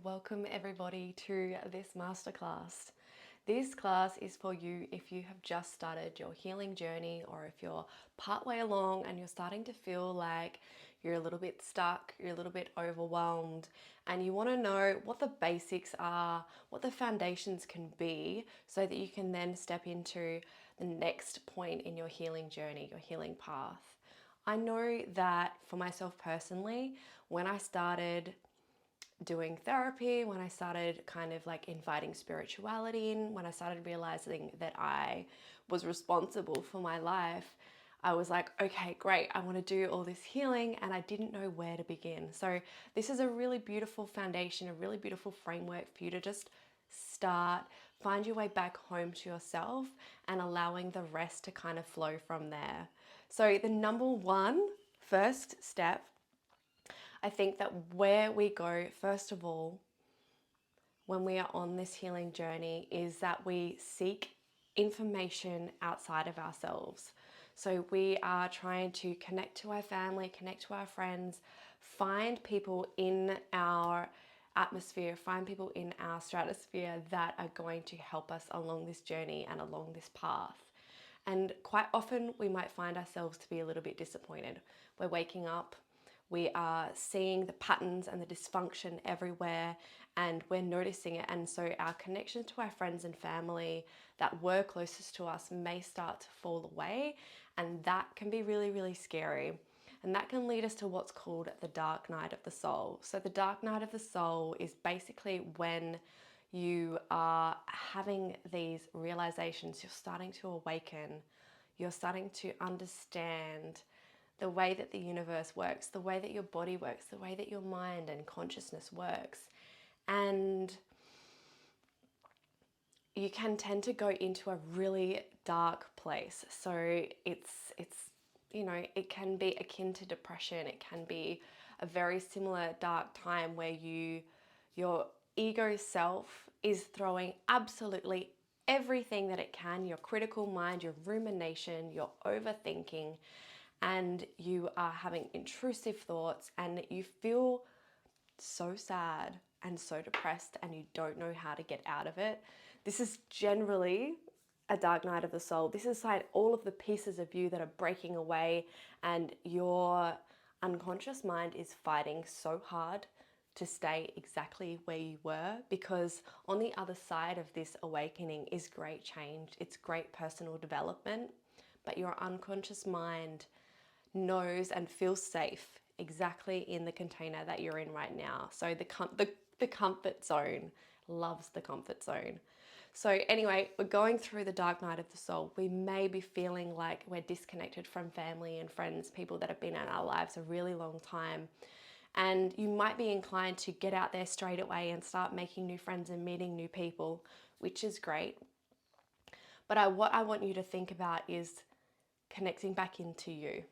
welcome everybody to this masterclass. This class is for you if you have just started your healing journey, or if you're partway along and you're starting to feel like you're a little bit stuck, you're a little bit overwhelmed, and you want to know what the basics are, what the foundations can be, so that you can then step into the next point in your healing journey, your healing path. I know that for myself personally, when I started doing therapy, when I started kind of like inviting spirituality in, when I started realizing that I was responsible for my life, I was like, okay, great, I want to do all this healing, and I didn't know where to begin. So this is a really beautiful foundation, a really beautiful framework for you to just start, find your way back home to yourself, and allowing the rest to kind of flow from there. So the number one first step, I think that where we go, first of all, when we are on this healing journey, is that we seek information outside of ourselves. So we are trying to connect to our family, connect to our friends, find people in our atmosphere, find people in our stratosphere that are going to help us along this journey and along this path. And quite often we might find ourselves to be a little bit disappointed. We're waking up, we are seeing the patterns and the dysfunction everywhere, and we're noticing it. And so our connection to our friends and family that were closest to us may start to fall away, and that can be really, really scary. And that can lead us to what's called the dark night of the soul. So the dark night of the soul is basically when you are having these realizations, you're starting to awaken, you're starting to understand the way that the universe works, the way that your body works, the way that your mind and consciousness works. And you can tend to go into a really dark place. So it's it can be akin to depression. It can be a very similar dark time where your ego self is throwing absolutely everything that it can, your critical mind, your rumination, your overthinking, and you are having intrusive thoughts, and you feel so sad and so depressed and you don't know how to get out of it. This is generally a dark night of the soul. This is like all of the pieces of you that are breaking away, and your unconscious mind is fighting so hard to stay exactly where you were, because on the other side of this awakening is great change. It's great personal development, but your unconscious mind knows and feels safe exactly in the container that you're in right now. So the comfort zone, loves the comfort zone. So anyway, we're going through the dark night of the soul. We may be feeling like we're disconnected from family and friends, people that have been in our lives a really long time. And you might be inclined to get out there straight away and start making new friends and meeting new people, which is great. But what I want you to think about is connecting back into you,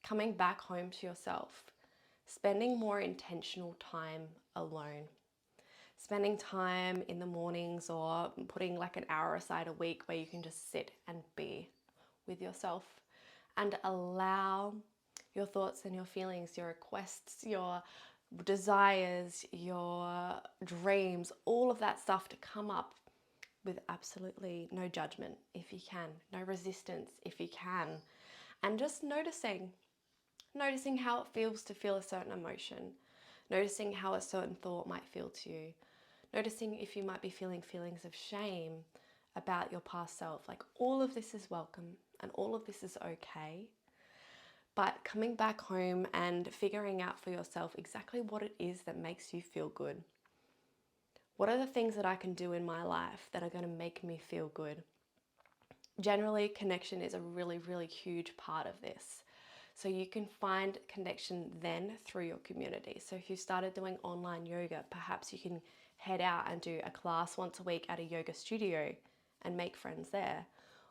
coming back home to yourself, spending more intentional time alone, spending time in the mornings, or putting like an hour aside a week where you can just sit and be with yourself and allow your thoughts and your feelings, your requests, your desires, your dreams, all of that stuff to come up with absolutely no judgment if you can, no resistance if you can, and just noticing how it feels to feel a certain emotion, noticing how a certain thought might feel to you, noticing if you might be feeling feelings of shame about your past self. Like, all of this is welcome and all of this is okay. But coming back home and figuring out for yourself exactly what it is that makes you feel good. What are the things that I can do in my life that are going to make me feel good? Generally, connection is a really, really huge part of this. So you can find connection then through your community. So if you started doing online yoga, perhaps you can head out and do a class once a week at a yoga studio and make friends there.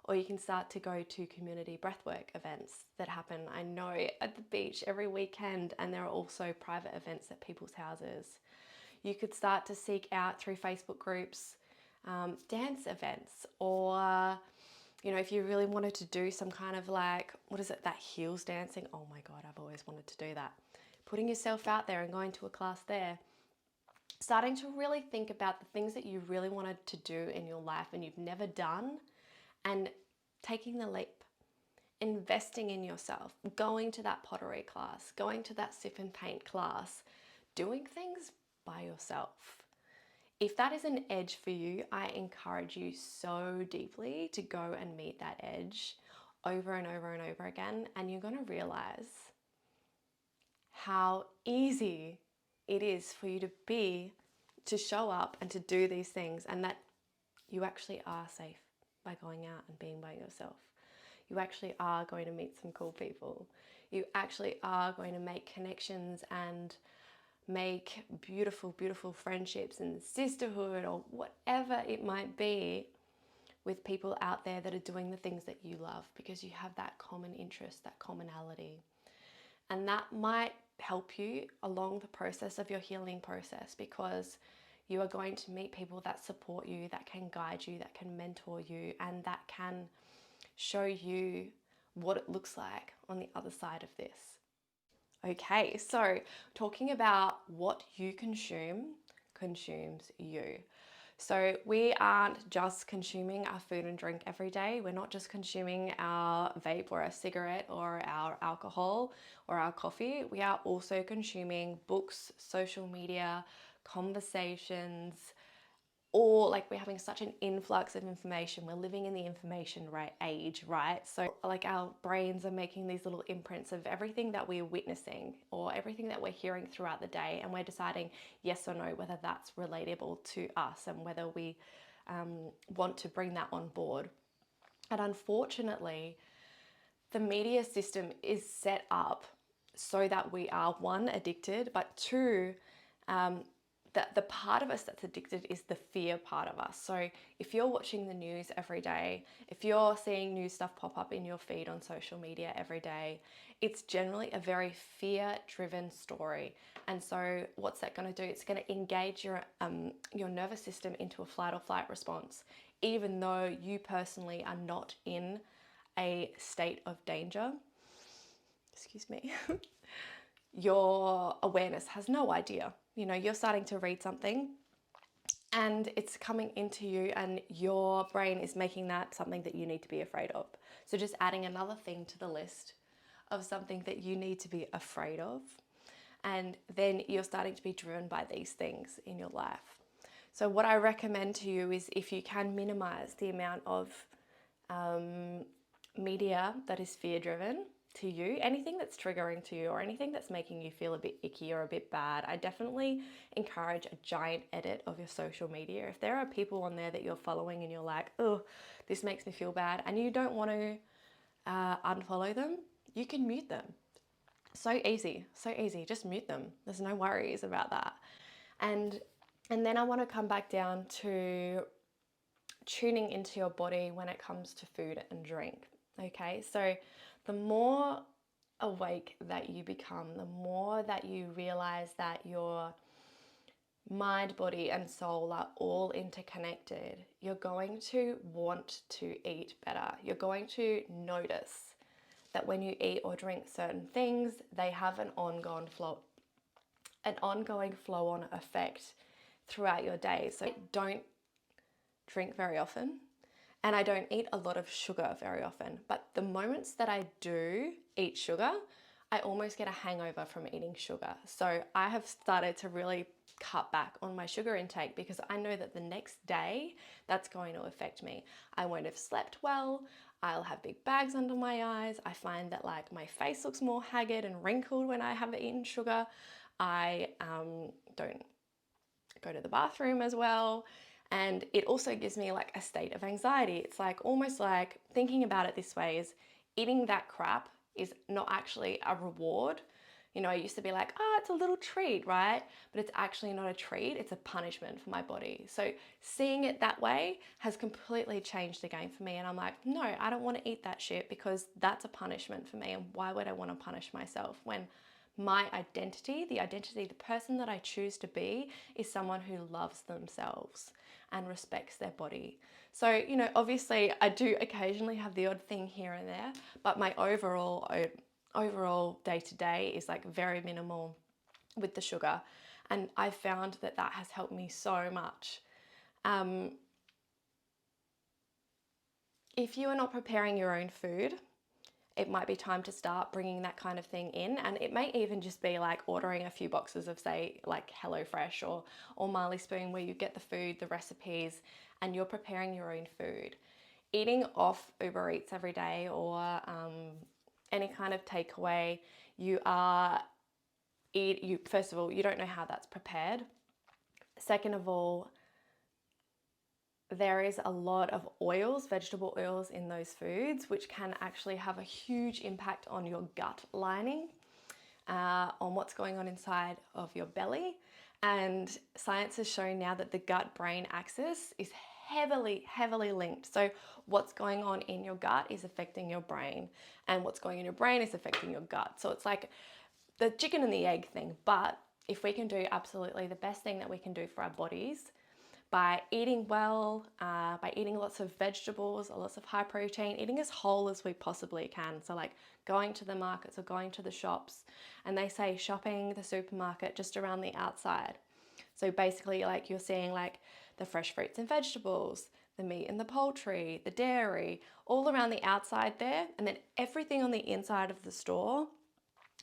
Or you can start to go to community breathwork events that happen, I know, at the beach every weekend, and there are also private events at people's houses. You could start to seek out through Facebook groups, dance events, or if you really wanted to do some kind of like, what is it, that heels dancing? Oh my God, I've always wanted to do that. Putting yourself out there and going to a class there. starting to really think about the things that you really wanted to do in your life and you've never done, and taking the leap, investing in yourself, going to that pottery class, going to that sip and paint class, doing things by yourself. If that is an edge for you, I encourage you so deeply to go and meet that edge over and over and over again, and you're going to realize how easy it is for you to show up and to do these things, and that you actually are safe by going out and being by yourself. You actually are going to meet some cool people. You actually are going to make connections and make beautiful, beautiful friendships and sisterhood or whatever it might be with people out there that are doing the things that you love, because you have that common interest, that commonality. And that might help you along the process of your healing process, because you are going to meet people that support you, that can guide you, that can mentor you, and that can show you what it looks like on the other side of this. Okay, so talking about what you consume consumes you. So we aren't just consuming our food and drink every day. We're not just consuming our vape or a cigarette or our alcohol or our coffee. We are also consuming books, social media, conversations, or like we're having such an influx of information. We're living in the information age, right? So like our brains are making these little imprints of everything that we're witnessing or everything that we're hearing throughout the day, and we're deciding yes or no whether that's relatable to us and whether we want to bring that on board. And unfortunately, the media system is set up so that we are, one, addicted, but two, the part of us that's addicted is the fear part of us. So if you're watching the news every day, if you're seeing new stuff pop up in your feed on social media every day, it's generally a very fear-driven story. And so what's that going to do? It's going to engage your nervous system into a fight or flight response, even though you personally are not in a state of danger. Excuse me. Your awareness has no idea. You know, you're starting to read something and it's coming into you, and your brain is making that something that you need to be afraid of. So just adding another thing to the list of something that you need to be afraid of. And then you're starting to be driven by these things in your life. So what I recommend to you is, if you can minimize the amount of media that is fear-driven to you, anything that's triggering to you or anything that's making you feel a bit icky or a bit bad, I definitely encourage a giant edit of your social media. If there are people on there that you're following and you're like, oh, this makes me feel bad, and you don't want to unfollow them, you can mute them. So easy, just mute them. There's no worries about that. And then I want to come back down to tuning into your body when it comes to food and drink. Okay, so the more awake that you become, the more that you realize that your mind, body, and soul are all interconnected, you're going to want to eat better. You're going to notice that when you eat or drink certain things, they have an ongoing flow-on effect throughout your day. So don't drink very often, and I don't eat a lot of sugar very often. But the moments that I do eat sugar, I almost get a hangover from eating sugar. So I have started to really cut back on my sugar intake, because I know that the next day that's going to affect me. I won't have slept well. I'll have big bags under my eyes. I find that like my face looks more haggard and wrinkled when I haven't eaten sugar. I don't go to the bathroom as well. And it also gives me like a state of anxiety. It's like almost like, thinking about it this way, is eating that crap is not actually a reward. You know, I used to be like, oh, it's a little treat, right? But it's actually not a treat, it's a punishment for my body. So seeing it that way has completely changed the game for me. And I'm like, no, I don't want to eat that shit, because that's a punishment for me. And why would I want to punish myself when my identity, the person that I choose to be, is someone who loves themselves and respects their body. So, you know, obviously I do occasionally have the odd thing here and there, but my overall day to day is like very minimal with the sugar. And I've found that that has helped me so much. If you are not preparing your own food, it might be time to start bringing that kind of thing in. And it may even just be like ordering a few boxes of, say, like HelloFresh or Marley Spoon, where you get the food, the recipes, and you're preparing your own food. Eating off Uber Eats every day or any kind of takeaway, first of all, you don't know how that's prepared. Second of all, there is a lot of oils, vegetable oils in those foods, which can actually have a huge impact on your gut lining, on what's going on inside of your belly. And science has shown now that the gut-brain axis is heavily, heavily linked. So what's going on in your gut is affecting your brain, and what's going in your brain is affecting your gut. So it's like the chicken and the egg thing. But if we can do absolutely the best thing that we can do for our bodies, by eating well, by eating lots of vegetables, lots of high protein, eating as whole as we possibly can. So like going to the markets or going to the shops, and they say shopping the supermarket just around the outside. So basically like you're seeing like the fresh fruits and vegetables, the meat and the poultry, the dairy, all around the outside there. And then everything on the inside of the store,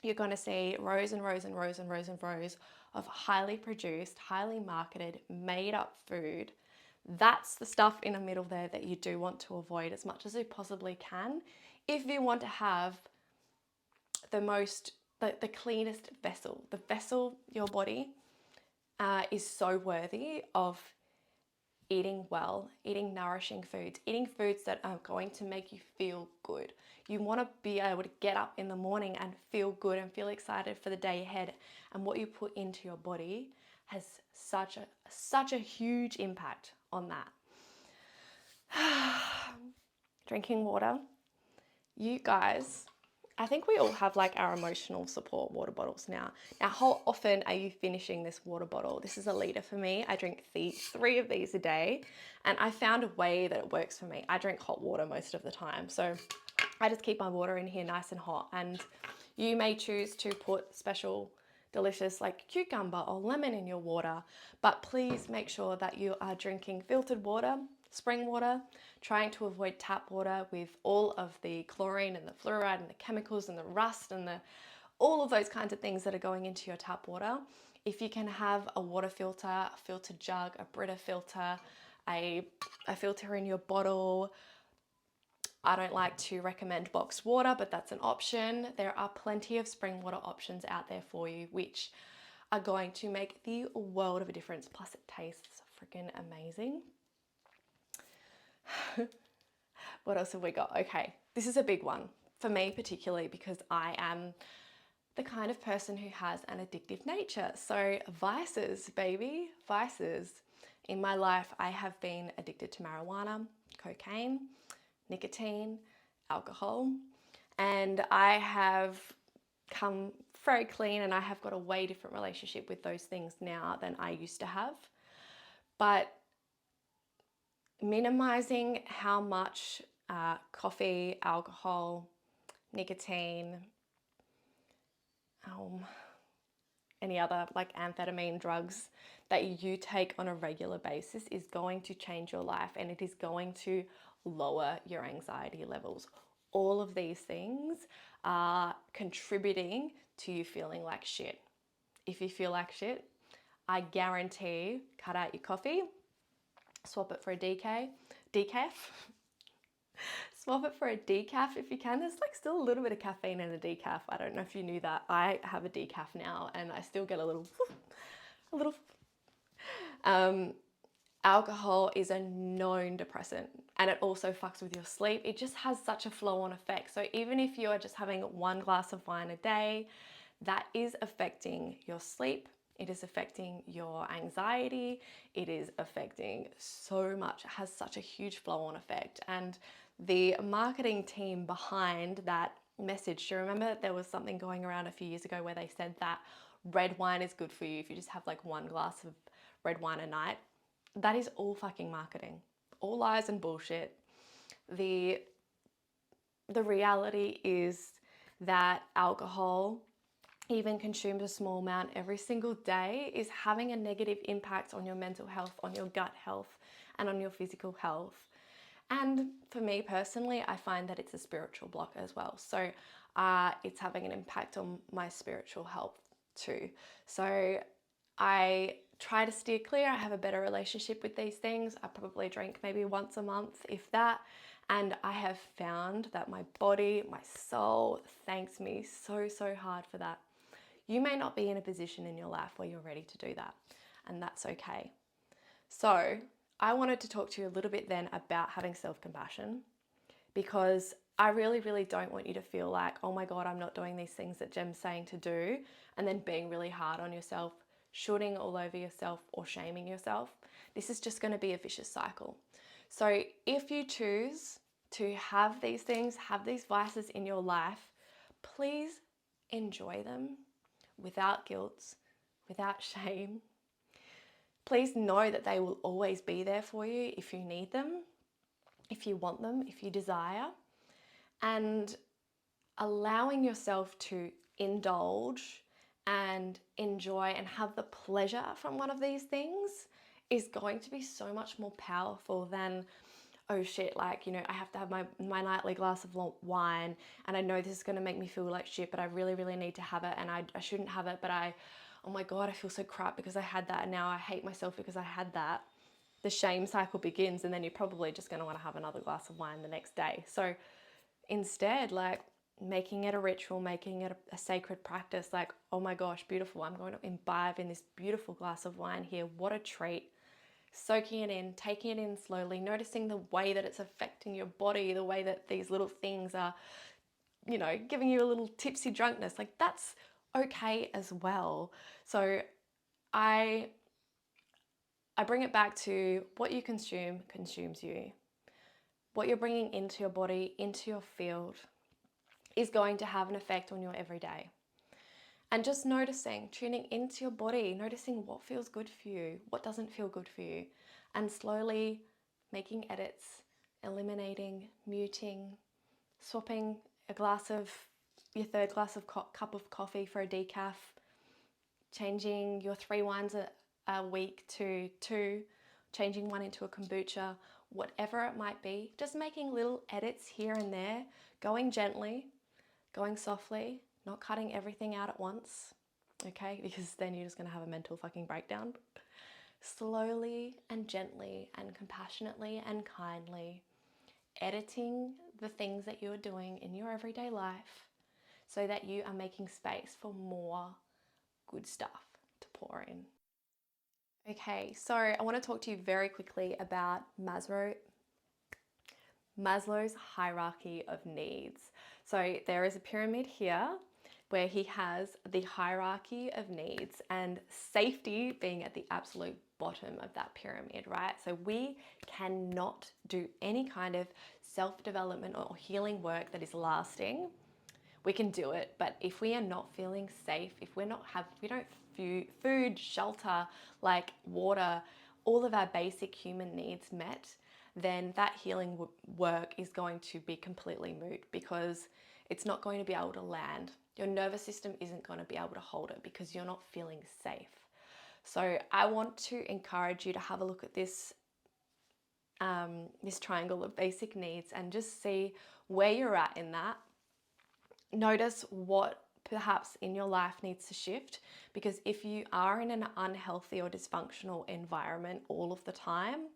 you're going to see rows and rows and rows and rows and rows of highly produced, highly marketed, made up food. That's the stuff in the middle there that you do want to avoid as much as you possibly can if you want to have the cleanest vessel. The vessel, your body, is so worthy of eating well, eating nourishing foods, eating foods that are going to make you feel good. You want to be able to get up in the morning and feel good and feel excited for the day ahead. And what you put into your body has such a huge impact on that. Drinking water. You guys, I think we all have like our emotional support water bottles now. Now, how often are you finishing this water bottle? This is a liter for me. I drink 3 of these a day, and I found a way that it works for me. I drink hot water most of the time. So I just keep my water in here nice and hot, and you may choose to put special delicious like cucumber or lemon in your water, but please make sure that you are drinking filtered water, spring water, trying to avoid tap water with all of the chlorine and the fluoride and the chemicals and the rust and all of those kinds of things that are going into your tap water. If you can have a water filter, a filtered jug, a Brita filter, a filter in your bottle. I don't like to recommend boxed water, but that's an option. There are plenty of spring water options out there for you, which are going to make the world of a difference. Plus it tastes freaking amazing. What else have we got? Okay, this is a big one for me particularly because I am the kind of person who has an addictive nature. So vices, baby, vices. In my life, I have been addicted to marijuana, cocaine, nicotine, alcohol, and I have come very clean, and I have got a way different relationship with those things now than I used to have. But minimizing how much coffee, alcohol, nicotine, any other like amphetamine drugs that you take on a regular basis is going to change your life, and it is going to lower your anxiety levels. All of these things are contributing to you feeling like shit. If you feel like shit, I guarantee cut out your coffee, swap it for a decaf. Swap it for a decaf if you can. There's like still a little bit of caffeine in a decaf. I don't know if you knew that. I have a decaf now and I still get a little. Alcohol is a known depressant, and it also fucks with your sleep. It just has such a flow-on effect. So even if you are just having 1 glass of wine a day, that is affecting your sleep. It is affecting your anxiety. It is affecting so much. It has such a huge flow-on effect. And the marketing team behind that message, do you remember there was something going around a few years ago where they said that red wine is good for you if you just have like 1 glass of red wine a night? That is all fucking marketing. All lies and bullshit. The reality is that alcohol even consumes a small amount every single day, is having a negative impact on your mental health, on your gut health, and on your physical health. And for me personally, I find that it's a spiritual block as well. So it's having an impact on my spiritual health too. So I try to steer clear. I have a better relationship with these things. I probably drink maybe once a month, if that. And I have found that my body, my soul thanks me so, so hard for that. You may not be in a position in your life where you're ready to do that, and that's okay. So I wanted to talk to you a little bit then about having self-compassion, because I really, really don't want you to feel like, oh my God, I'm not doing these things that Jem's saying to do, and then being really hard on yourself, shooting all over yourself or shaming yourself. This is just going to be a vicious cycle. So if you choose to have these things, have these vices in your life, please enjoy them without guilt, without shame. Please know that they will always be there for you if you need them, if you want them, if you desire. And allowing yourself to indulge and enjoy and have the pleasure from one of these things is going to be so much more powerful than, oh shit, like, you know, I have to have my nightly glass of wine, and I know this is going to make me feel like shit, but I really, really need to have it, and I shouldn't have it, but oh my God, I feel so crap because I had that, and now I hate myself because I had that. The shame cycle begins, and then you're probably just going to want to have another glass of wine the next day. So instead, like, making it a ritual, making it a sacred practice, like, oh my gosh, beautiful, I'm going to imbibe in this beautiful glass of wine here. What a treat. Soaking it in, taking it in slowly, noticing the way that it's affecting your body, the way that these little things are, you know, giving you a little tipsy drunkenness. Like, that's okay as well. So I bring it back to what you consume consumes you. What you're bringing into your body, into your field, is going to have an effect on your everyday. And just noticing, tuning into your body, noticing what feels good for you, what doesn't feel good for you, and slowly making edits, eliminating, muting, swapping your third glass of cup of coffee for a decaf, changing your 3 wines a week to 2, changing one into a kombucha, whatever it might be, just making little edits here and there, going gently, going softly, not cutting everything out at once, okay? Because then you're just gonna have a mental fucking breakdown. Slowly and gently and compassionately and kindly, editing the things that you're doing in your everyday life so that you are making space for more good stuff to pour in. Okay, so I want to talk to you very quickly about Maslow's hierarchy of needs. So there is a pyramid here where he has the hierarchy of needs, and safety being at the absolute bottom of that pyramid, right? So we cannot do any kind of self-development or healing work that is lasting. We can do it, but if we are not feeling safe, if we don't have food, shelter, like water, all of our basic human needs met, then that healing work is going to be completely moot, because it's not going to be able to land. Your nervous system isn't going to be able to hold it because you're not feeling safe. So I want to encourage you to have a look at this this triangle of basic needs and just see where you're at in that. Notice what perhaps in your life needs to shift, because if you are in an unhealthy or dysfunctional environment all of the time,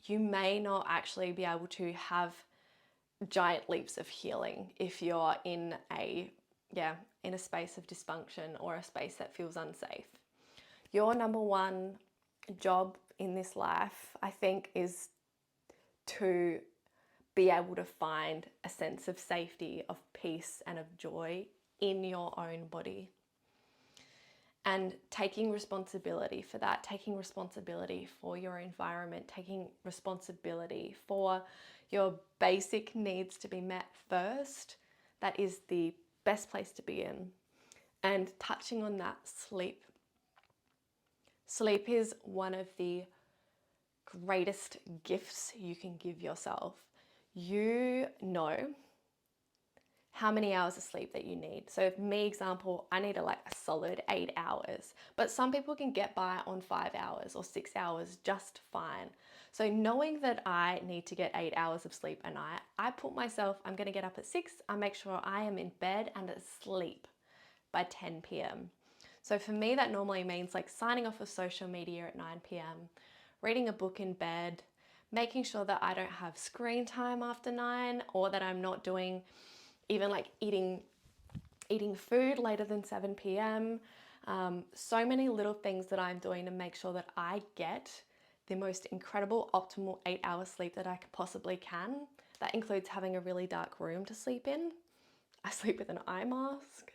you may not actually be able to have giant leaps of healing if you're in a space of dysfunction or a space that feels unsafe. Your number one job in this life, I think, is to be able to find a sense of safety, of peace, and of joy in your own body. And taking responsibility for that, taking responsibility for your environment, taking responsibility for your basic needs to be met first, that is the best place to be in. And touching on that, sleep. Sleep is one of the greatest gifts you can give yourself. You know how many hours of sleep that you need. So for me, example, I need a solid 8 hours, but some people can get by on 5 hours or 6 hours just fine. So knowing that I need to get 8 hours of sleep a night, I put myself, I'm going to get up at 6, I make sure I am in bed and asleep by 10 p.m. So for me, that normally means like signing off of social media at 9 p.m, reading a book in bed, making sure that I don't have screen time after 9, or that I'm not doing even like eating food later than 7 p.m. So many little things that I'm doing to make sure that I get the most incredible optimal 8 hours sleep that I possibly can. That includes having a really dark room to sleep in. I sleep with an eye mask.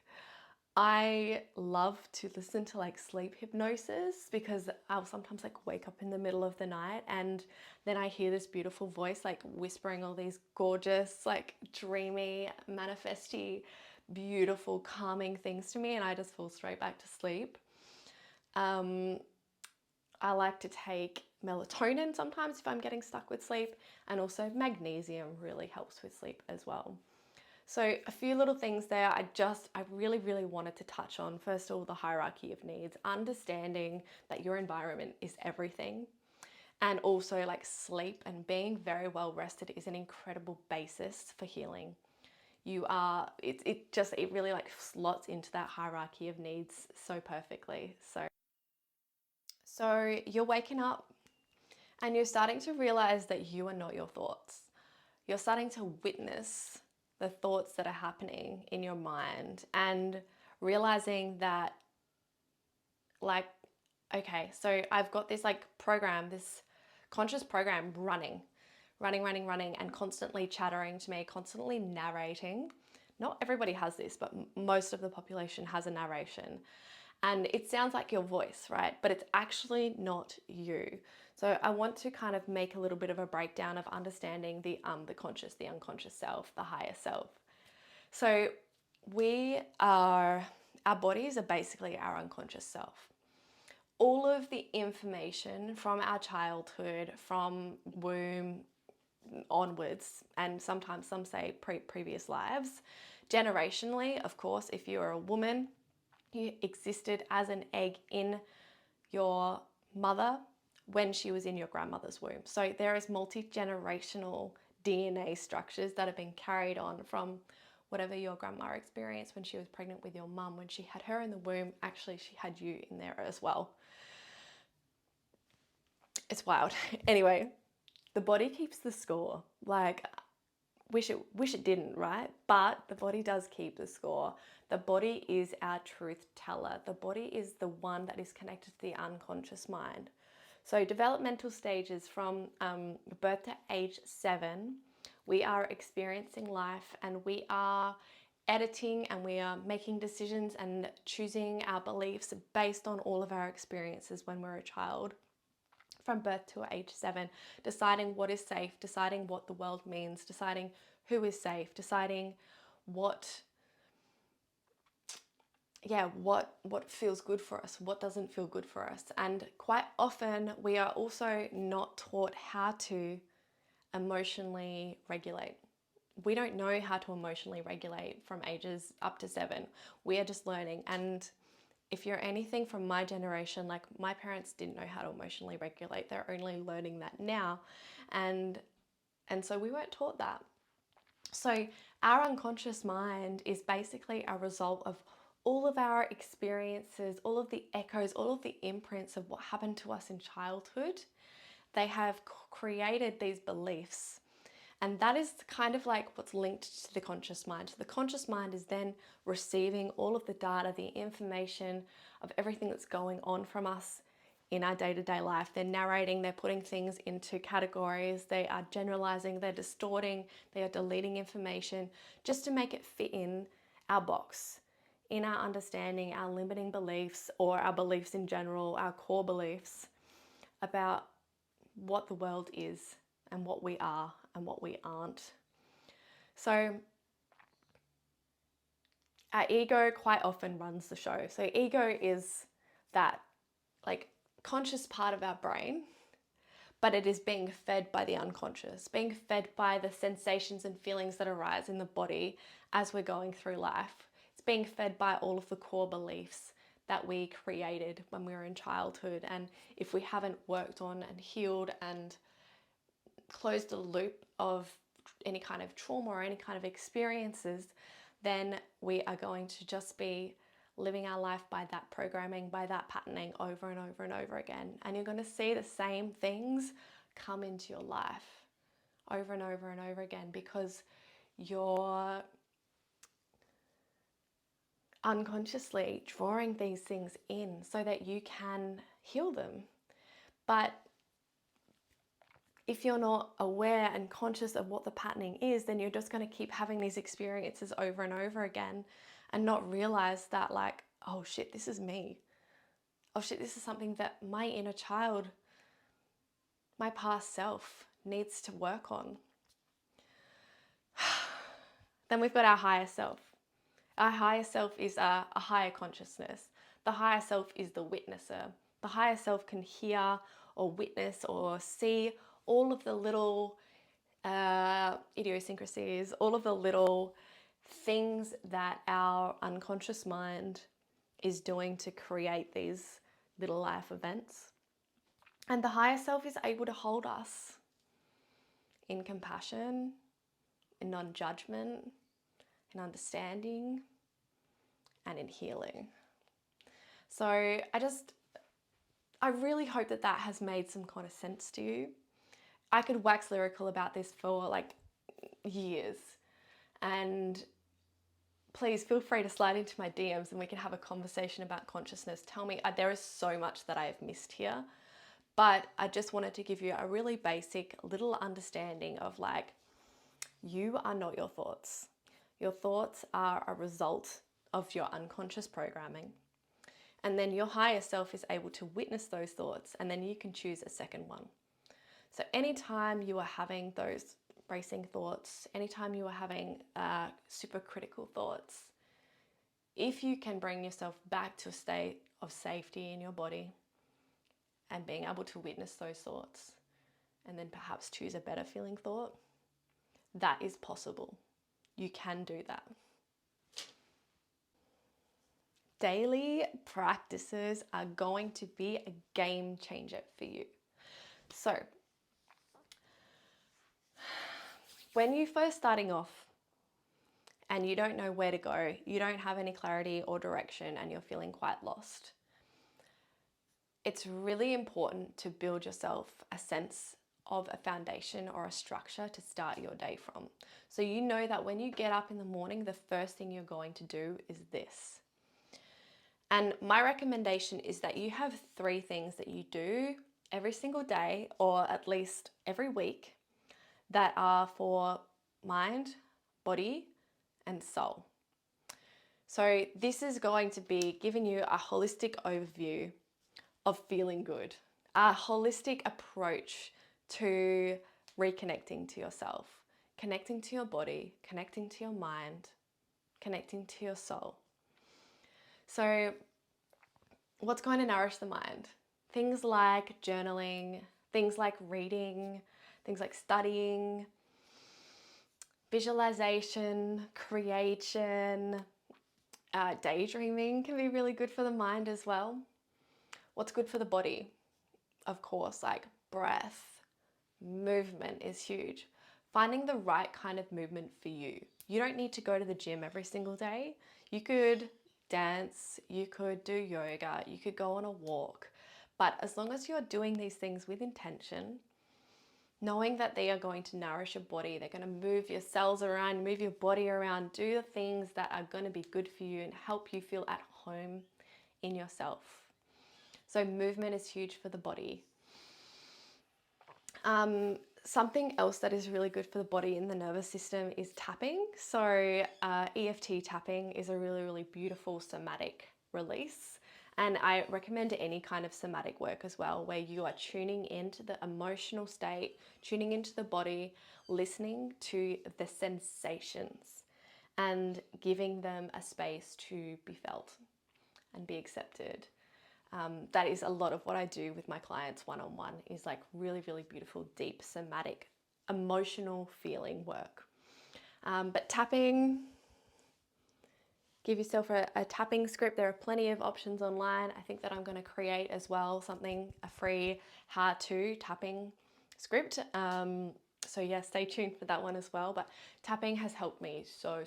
I love to listen to like sleep hypnosis, because I'll sometimes like wake up in the middle of the night and then I hear this beautiful voice like whispering all these gorgeous, like dreamy, manifesty, beautiful, calming things to me, and I just fall straight back to sleep. I like to take melatonin sometimes if I'm getting stuck with sleep, and also magnesium really helps with sleep as well. So a few little things there I really wanted to touch on. First of all, the hierarchy of needs, understanding that your environment is everything. And also like sleep and being very well rested is an incredible basis for healing. It really like slots into that hierarchy of needs so perfectly. So you're waking up and you're starting to realize that you are not your thoughts. You're starting to witness the thoughts that are happening in your mind and realizing that, like, okay, so I've got this like program, this conscious program running, and constantly chattering to me, constantly narrating. Not everybody has this, but most of the population has a narration. And it sounds like your voice, right? But it's actually not you. So I want to kind of make a little bit of a breakdown of understanding the conscious, the unconscious self, the higher self. So our bodies are basically our unconscious self. All of the information from our childhood, from womb onwards, and sometimes some say previous lives, generationally, of course, if you're a woman, you existed as an egg in your mother when she was in your grandmother's womb. So there is multi-generational DNA structures that have been carried on from whatever your grandma experienced when she was pregnant with your mum. When she had her in the womb, actually she had you in there as well. It's wild. Anyway, the body keeps the score. Like, wish it didn't, right? But the body does keep the score. The body is our truth teller. The body is the one that is connected to the unconscious mind. So developmental stages from birth to age 7, we are experiencing life and we are editing and we are making decisions and choosing our beliefs based on all of our experiences when we're a child. From birth to age 7, deciding what is safe, deciding what the world means, deciding who is safe, deciding what feels good for us, what doesn't feel good for us. And quite often we are also not taught how to emotionally regulate. We don't know how to emotionally regulate from ages up to 7. We are just learning. And if you're anything from my generation, like my parents didn't know how to emotionally regulate. They're only learning that now. And so we weren't taught that. So our unconscious mind is basically a result of all of our experiences, all of the echoes, all of the imprints of what happened to us in childhood. They have created these beliefs. And that is kind of like what's linked to the conscious mind. So the conscious mind is then receiving all of the data, the information of everything that's going on from us in our day-to-day life. They're narrating, they're putting things into categories, they are generalizing, they're distorting, they are deleting information just to make it fit in our box, in our understanding, our limiting beliefs, or our beliefs in general, our core beliefs about what the world is and what we are and what we aren't. So our ego quite often runs the show. So ego is that like conscious part of our brain, but it is being fed by the unconscious, being fed by the sensations and feelings that arise in the body as we're going through life. It's being fed by all of the core beliefs that we created when we were in childhood. And if we haven't worked on and healed and closed the loop of any kind of trauma or any kind of experiences, then we are going to just be living our life by that programming, by that patterning over and over and over again. And you're going to see the same things come into your life over and over and over again, because you're unconsciously drawing these things in so that you can heal them. But if you're not aware and conscious of what the patterning is, then you're just going to keep having these experiences over and over again and not realize that, like, oh shit, this is me. Oh shit, this is something that my inner child, my past self, needs to work on. Then we've got our higher self. Our higher self is a higher consciousness. The higher self is the witnesser. The higher self can hear or witness or see all of the little idiosyncrasies, all of the little things that our unconscious mind is doing to create these little life events. And the higher self is able to hold us in compassion, in non-judgment, in understanding, and in healing. So I really hope that that has made some kind of sense to you. I could wax lyrical about this for like years, and please feel free to slide into my DMs and we can have a conversation about consciousness. Tell me, there is so much that I have missed here, but I just wanted to give you a really basic little understanding of, like, you are not your thoughts. Your thoughts are a result of your unconscious programming. And then your higher self is able to witness those thoughts, and then you can choose a second one. So anytime you are having those racing thoughts, anytime you are having super critical thoughts, if you can bring yourself back to a state of safety in your body and being able to witness those thoughts, and then perhaps choose a better feeling thought, that is possible. You can do that. Daily practices are going to be a game changer for you. So, when you're first starting off and you don't know where to go, you don't have any clarity or direction, and you're feeling quite lost, it's really important to build yourself a sense of a foundation or a structure to start your day from. So you know that when you get up in the morning, the first thing you're going to do is this. And my recommendation is that you have 3 things that you do every single day, or at least every week, that are for mind, body, and soul. So this is going to be giving you a holistic overview of feeling good, a holistic approach to reconnecting to yourself, connecting to your body, connecting to your mind, connecting to your soul. So what's going to nourish the mind? Things like journaling, things like reading, things like studying, visualization, creation, daydreaming can be really good for the mind as well. What's good for the body? Of course, like breath, movement is huge. Finding the right kind of movement for you. You don't need to go to the gym every single day. You could dance, you could do yoga, you could go on a walk. But as long as you're doing these things with intention, knowing that they are going to nourish your body, they're going to move your cells around, move your body around, do the things that are going to be good for you and help you feel at home in yourself. So movement is huge for the body. Something else that is really good for the body and the nervous system is tapping. So EFT tapping is a really, really beautiful somatic release. And I recommend any kind of somatic work as well, where you are tuning into the emotional state, tuning into the body, listening to the sensations and giving them a space to be felt and be accepted. That is a lot of what I do with my clients one-on-one, is like really, really beautiful, deep, somatic, emotional feeling work. But tapping, give yourself a tapping script. There are plenty of options online. I think that I'm going to create as well a free how-to tapping script. So yeah, stay tuned for that one as well. But tapping has helped me so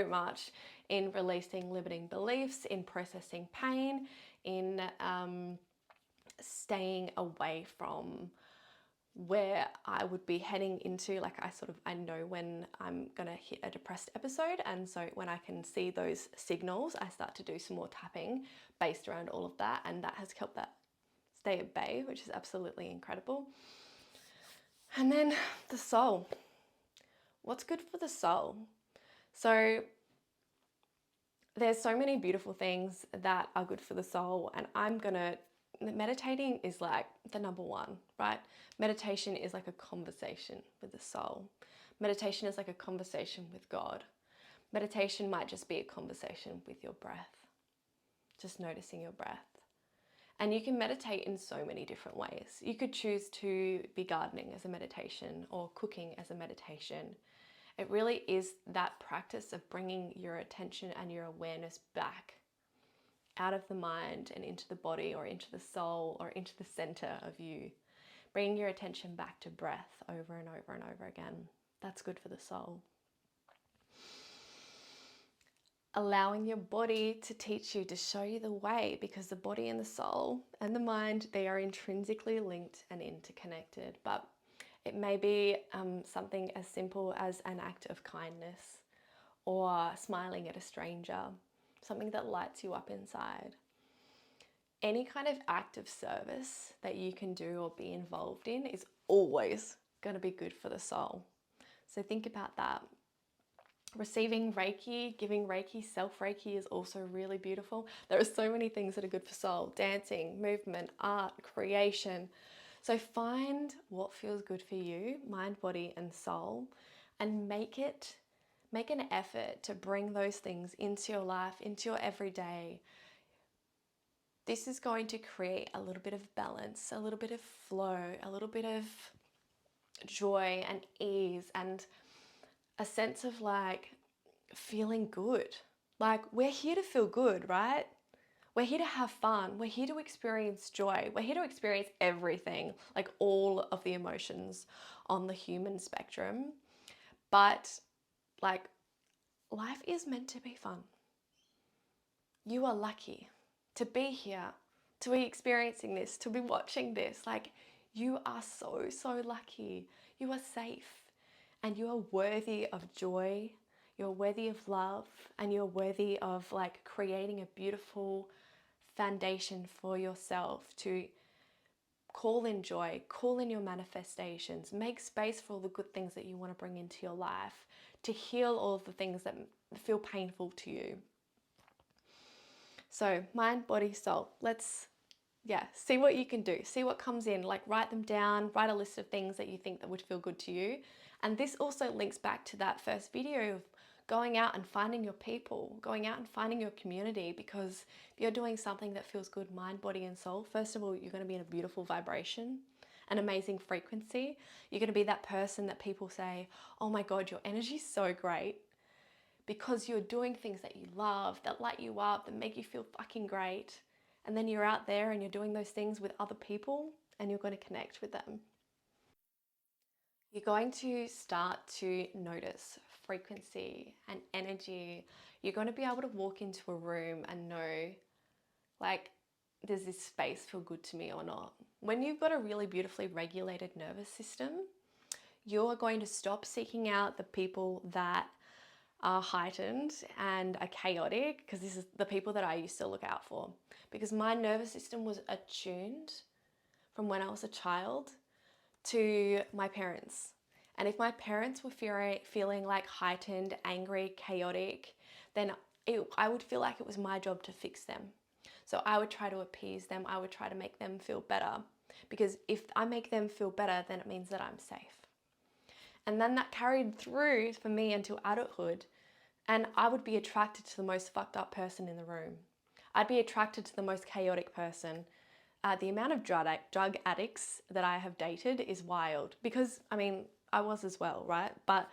much in releasing limiting beliefs, in processing pain, in staying away from where I would be heading into. Like I know when I'm gonna hit a depressed episode, and so when I can see those signals, I start to do some more tapping based around all of that, and that has helped that stay at bay, which is absolutely incredible. And then the soul. What's good for the soul? So there's so many beautiful things that are good for the soul, and meditating is like the number one, right? Meditation is like a conversation with the soul. Meditation is like a conversation with God. Meditation might just be a conversation with your breath, just noticing your breath. And you can meditate in so many different ways. You could choose to be gardening as a meditation or cooking as a meditation. It really is that practice of bringing your attention and your awareness back out of the mind and into the body, or into the soul, or into the center of you. Bringing your attention back to breath over and over and over again. That's good for the soul. Allowing your body to teach you, to show you the way, because the body and the soul and the mind, they are intrinsically linked and interconnected. But it may be something as simple as an act of kindness, or smiling at a stranger, something that lights you up inside. Any kind of act of service that you can do or be involved in is always going to be good for the soul. So think about that. Receiving Reiki, giving Reiki, self-Reiki is also really beautiful. There are so many things that are good for soul. Dancing, movement, art, creation. So find what feels good for you, mind, body, and soul, and make an effort to bring those things into your life, into your everyday. This is going to create a little bit of balance, a little bit of flow, a little bit of joy and ease, and a sense of like feeling good. Like, we're here to feel good, right? We're here to have fun. We're here to experience joy. We're here to experience everything, like all of the emotions on the human spectrum. But like, life is meant to be fun. You are lucky to be here, to be experiencing this, to be watching this. Like, you are so lucky. You are safe, and you are worthy of joy. You're worthy of love, and you're worthy of like creating a beautiful foundation for yourself to call in joy, call in your manifestations, make space for all the good things that you want to bring into your life, to heal all of the things that feel painful to you. So mind, body, soul. Let's see what you can do. See what comes in. Like, write them down, write a list of things that you think that would feel good to you. And this also links back to that first video of going out and finding your people, going out and finding your community, because if you're doing something that feels good, mind, body, and soul, first of all, you're going to be in a beautiful vibration, an amazing frequency. You're going to be that person that people say, oh my God, your energy's so great, because you're doing things that you love, that light you up, that make you feel fucking great. And then you're out there and you're doing those things with other people, and you're going to connect with them. You're going to start to notice frequency and energy. You're going to be able to walk into a room and know, like, does this space feel good to me or not? When you've got a really beautifully regulated nervous system, you're going to stop seeking out the people that are heightened and are chaotic, because this is the people that I used to look out for, because my nervous system was attuned from when I was a child to my parents. And if my parents were feeling like heightened, angry, chaotic, then I would feel like it was my job to fix them. So I would try to appease them. I would try to make them feel better, because if I make them feel better, then it means that I'm safe. And then that carried through for me until adulthood, and I would be attracted to the most fucked up person in the room. I'd be attracted to the most chaotic person. The amount of drug addicts that I have dated is wild because, I mean, I was as well, right? But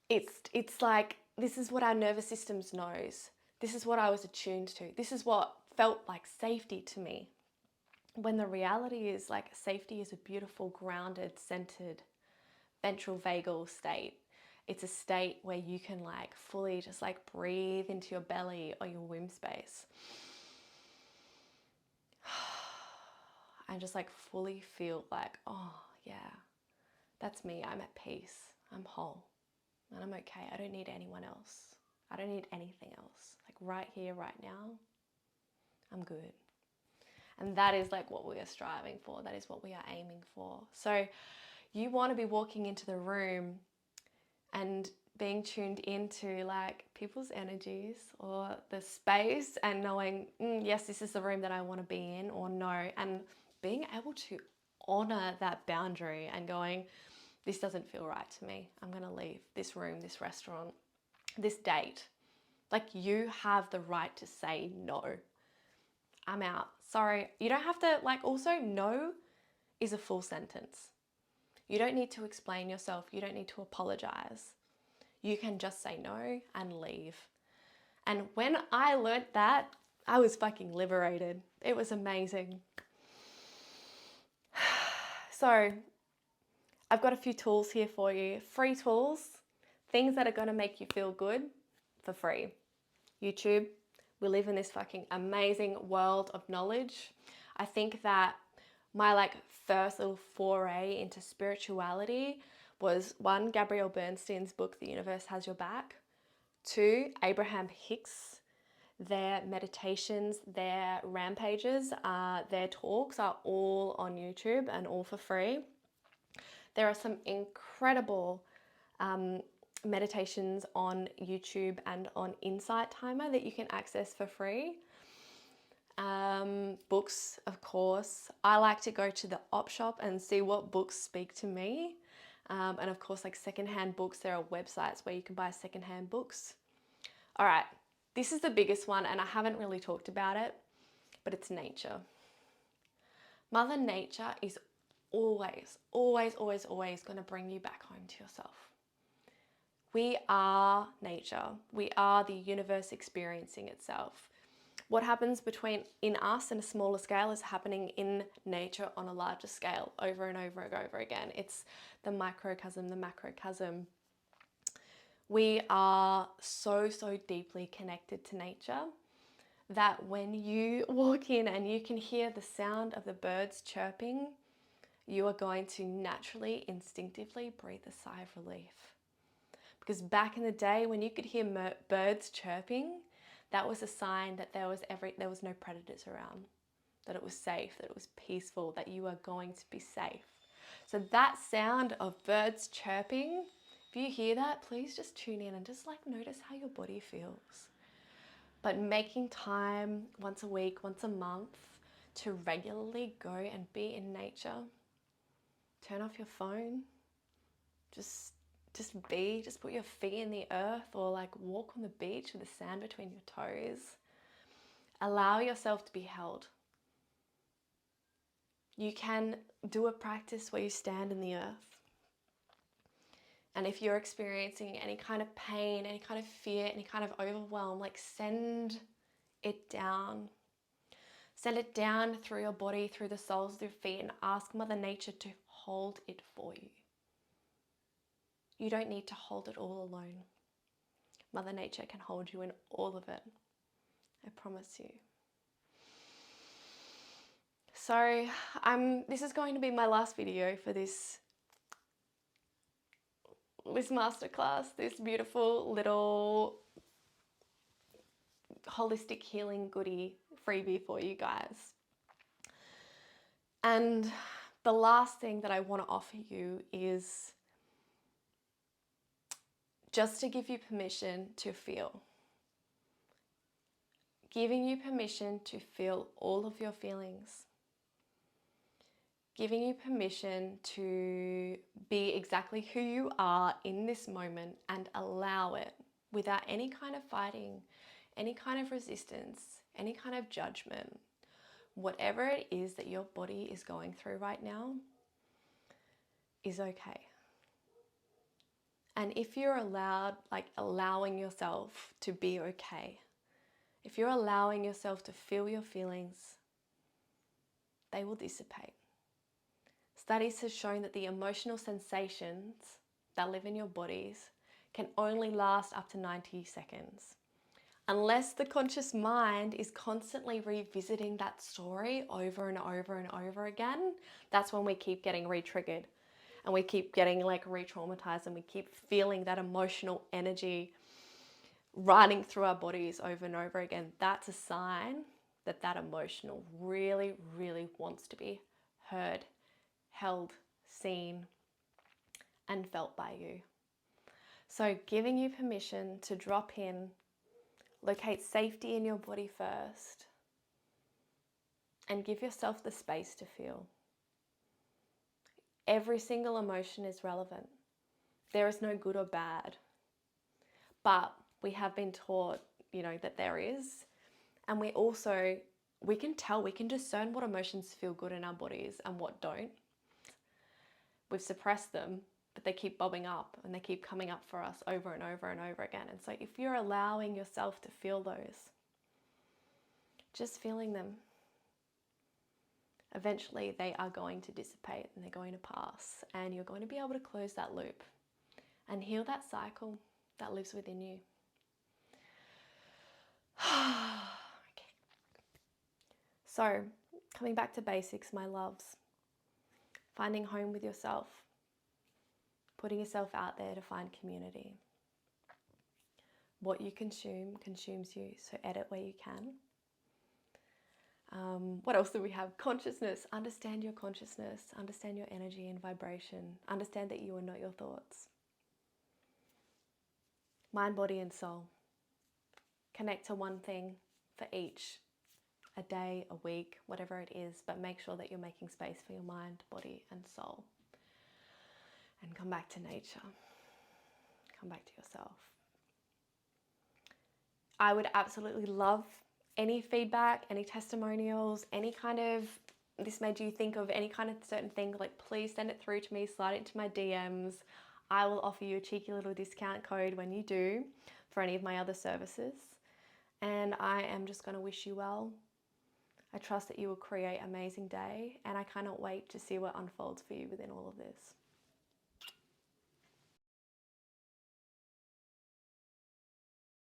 it's like, this is what our nervous systems knows. This is what I was attuned to. This is what felt like safety to me. When the reality is, like, safety is a beautiful, grounded, centered, ventral vagal state. It's a state where you can like fully just like breathe into your belly or your womb space. And just like fully feel like, oh yeah, that's me. I'm at peace. I'm whole. And I'm okay. I don't need anyone else. I don't need anything else. Like right here, right now, I'm good. And that is like what we are striving for. That is what we are aiming for. So you want to be walking into the room and being tuned into like people's energies or the space and knowing, yes, this is the room that I want to be in, or no, and being able to honor that boundary and going, this doesn't feel right to me. I'm going to leave this room, this restaurant, this date. Like, you have the right to say no. I'm out. Sorry. You don't have to, like, also, no is a full sentence. You don't need to explain yourself. You don't need to apologize. You can just say no and leave. And when I learnt that, I was fucking liberated. It was amazing. So I've got a few tools here for you. Free tools, things that are going to make you feel good for free. YouTube, we live in this fucking amazing world of knowledge. I think that my like first little foray into spirituality was 1, Gabrielle Bernstein's book, The Universe Has Your Back. 2, Abraham Hicks. Their meditations, their rampages, their talks are all on YouTube and all for free. There are some incredible meditations on YouTube and on Insight Timer that you can access for free. Books, of course. I like to go to the op shop and see what books speak to me. And of course, like secondhand books, there are websites where you can buy secondhand books. All right, this is the biggest one, and I haven't really talked about it, but it's nature. Mother Nature is always, always, always, always going to bring you back home to yourself. We are nature. We are the universe experiencing itself. What happens in us in a smaller scale is happening in nature on a larger scale over and over and over again. It's the microcosm, the macrocosm. We are so, so deeply connected to nature that when you walk in and you can hear the sound of the birds chirping, you are going to naturally, instinctively breathe a sigh of relief. Because back in the day when you could hear birds chirping, that was a sign that there was no predators around, that it was safe, that it was peaceful, that you are going to be safe. So that sound of birds chirping, if you hear that, please just tune in and just like notice how your body feels. But making time once a week, once a month to regularly go and be in nature, turn off your phone, just put your feet in the earth or like walk on the beach with the sand between your toes. Allow yourself to be held. You can do a practice where you stand in the earth. And if you're experiencing any kind of pain, any kind of fear, any kind of overwhelm, like send it down. Send it down through your body, through the soles of your feet, and ask Mother Nature to hold it for you. You don't need to hold it all alone. Mother Nature can hold you in all of it. I promise you. So this is going to be my last video for this masterclass, this beautiful little holistic healing goodie freebie for you guys. And the last thing that I want to offer you is just to give you permission to feel. Giving you permission to feel all of your feelings. Giving you permission to be exactly who you are in this moment and allow it without any kind of fighting, any kind of resistance. any kind of judgment, whatever it is that your body is going through right now is okay. And if you're allowing yourself to be okay, if you're allowing yourself to feel your feelings, they will dissipate. Studies have shown that the emotional sensations that live in your bodies can only last up to 90 seconds. Unless the conscious mind is constantly revisiting that story over and over and over again, that's when we keep getting re-triggered and we keep getting re-traumatized, and we keep feeling that emotional energy running through our bodies over and over again. That's a sign that that emotional really, really wants to be heard, held, seen, and felt by you. So giving you permission to drop in, locate safety in your body first, and give yourself the space to feel. Every single emotion is relevant. There is no good or bad. But we have been taught, that there is. And we can discern what emotions feel good in our bodies and what don't. We've suppressed them, but they keep bobbing up and they keep coming up for us over and over and over again. And so if you're allowing yourself to feel those, just feeling them, eventually they are going to dissipate and they're going to pass, and you're going to be able to close that loop and heal that cycle that lives within you. Okay. So, coming back to basics, my loves. Finding home with yourself. Putting yourself out there to find community. What you consume consumes you, so edit where you can. What else do we have? Consciousness. Understand your consciousness. Understand your energy and vibration. Understand that you are not your thoughts. Mind, body, and soul. Connect to one thing for each. A day, a week, whatever it is, but make sure that you're making space for your mind, body, and soul. And come back to nature. Come back to yourself. I would absolutely love any feedback, any testimonials, any kind of, this made you think of any kind of certain thing, please send it through to me, slide it into my DMs. I will offer you a cheeky little discount code when you do for any of my other services. And I am just going to wish you well. I trust that you will create an amazing day, and I cannot wait to see what unfolds for you within all of this.